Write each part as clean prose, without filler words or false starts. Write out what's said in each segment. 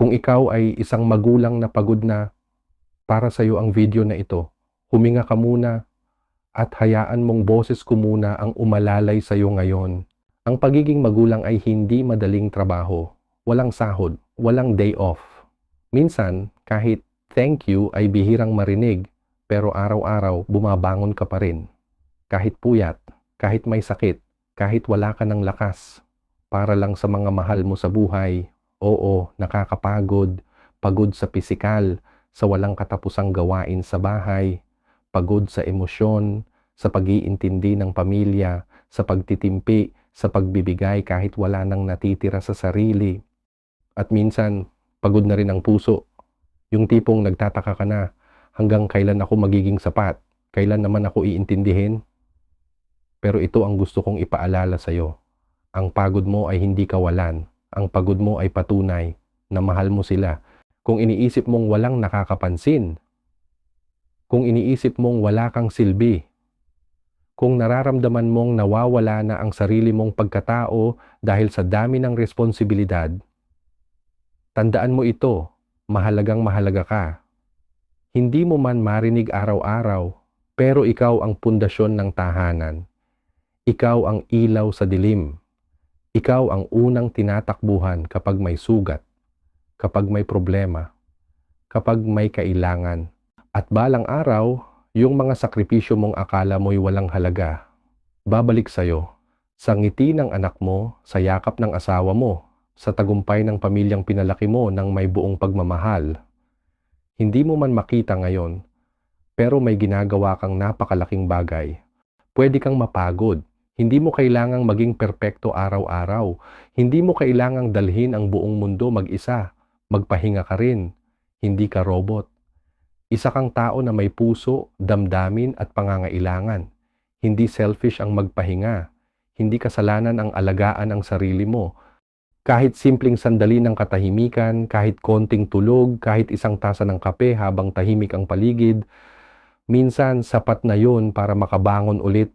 Kung ikaw ay isang magulang na pagod na, para sa iyo ang video na ito. Huminga ka muna at hayaan mong boses ko muna ang umalalay sa iyo ngayon. Ang pagiging magulang ay hindi madaling trabaho. Walang sahod, walang day off. Minsan, kahit thank you ay bihirang marinig, pero araw-araw bumabangon ka pa rin. Kahit puyat, kahit may sakit, kahit wala ka ng lakas. Para lang sa mga mahal mo sa buhay. Oo, nakakapagod, pagod sa pisikal, sa walang katapusang gawain sa bahay, pagod sa emosyon, sa pag-iintindi ng pamilya, sa pagtitimpi, sa pagbibigay kahit wala nang natitira sa sarili. At minsan, pagod na rin ang puso. Yung tipong nagtataka ka na, hanggang kailan ako magiging sapat? Kailan naman ako iintindihin? Pero ito ang gusto kong ipaalala sa iyo. Ang pagod mo ay hindi kawalan. Ang pagod mo ay patunay na mahal mo sila. Kung iniisip mong walang nakakapansin, kung iniisip mong wala kang silbi, kung nararamdaman mong nawawala na ang sarili mong pagkatao dahil sa dami ng responsibilidad, tandaan mo ito, mahalagang mahalaga ka. Hindi mo man marinig araw-araw, pero ikaw ang pundasyon ng tahanan. Ikaw ang ilaw sa dilim. Ikaw ang unang tinatakbuhan kapag may sugat, kapag may problema, kapag may kailangan. At balang araw, yung mga sakripisyo mong akala mo'y walang halaga, babalik sa'yo. Sa ngiti ng anak mo, sa yakap ng asawa mo, sa tagumpay ng pamilyang pinalaki mo ng may buong pagmamahal. Hindi mo man makita ngayon, pero may ginagawa kang napakalaking bagay. Pwede kang mapagod. Hindi mo kailangang maging perpekto araw-araw. Hindi mo kailangang dalhin ang buong mundo mag-isa. Magpahinga ka rin. Hindi ka robot. Isa kang tao na may puso, damdamin at pangangailangan. Hindi selfish ang magpahinga. Hindi kasalanan ang alagaan ang sarili mo. Kahit simpleng sandali ng katahimikan, kahit konting tulog, kahit isang tasa ng kape habang tahimik ang paligid, minsan sapat na yun para makabangon ulit.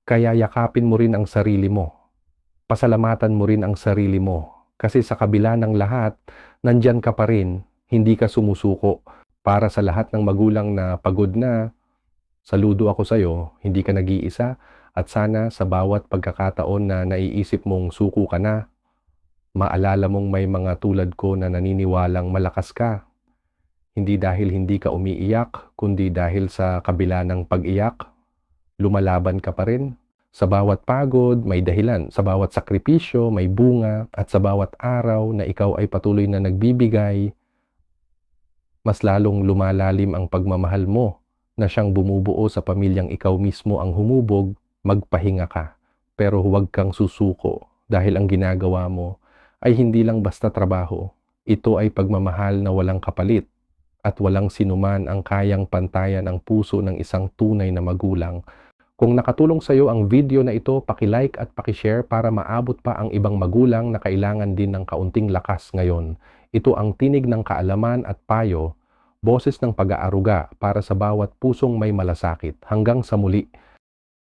Kaya yakapin mo rin ang sarili mo. Pasalamatan mo rin ang sarili mo. Kasi sa kabila ng lahat, nandyan ka pa rin, hindi ka sumusuko. Para sa lahat ng magulang na pagod na, saludo ako sa iyo, hindi ka nag-iisa, at sana sa bawat pagkakataon na naiisip mong suko ka na, maalala mong may mga tulad ko na naniniwalang malakas ka. Hindi dahil hindi ka umiiyak, kundi dahil sa kabila ng pag-iyak, lumalaban ka pa rin. Sa bawat pagod, may dahilan. Sa bawat sakripisyo, may bunga. At sa bawat araw na ikaw ay patuloy na nagbibigay, mas lalong lumalalim ang pagmamahal mo na siyang bumubuo sa pamilyang ikaw mismo ang humubog. Magpahinga ka. Pero huwag kang susuko dahil ang ginagawa mo ay hindi lang basta trabaho. Ito ay pagmamahal na walang kapalit at walang sinuman ang kayang pantayan ang puso ng isang tunay na magulang. Kung nakatulong sa iyo ang video na ito, paki-like at paki-share para maabot pa ang ibang magulang na kailangan din ng kaunting lakas ngayon. Ito ang tinig ng kaalaman at payo, boses ng pag-aaruga para sa bawat pusong may malasakit. Hanggang sa muli.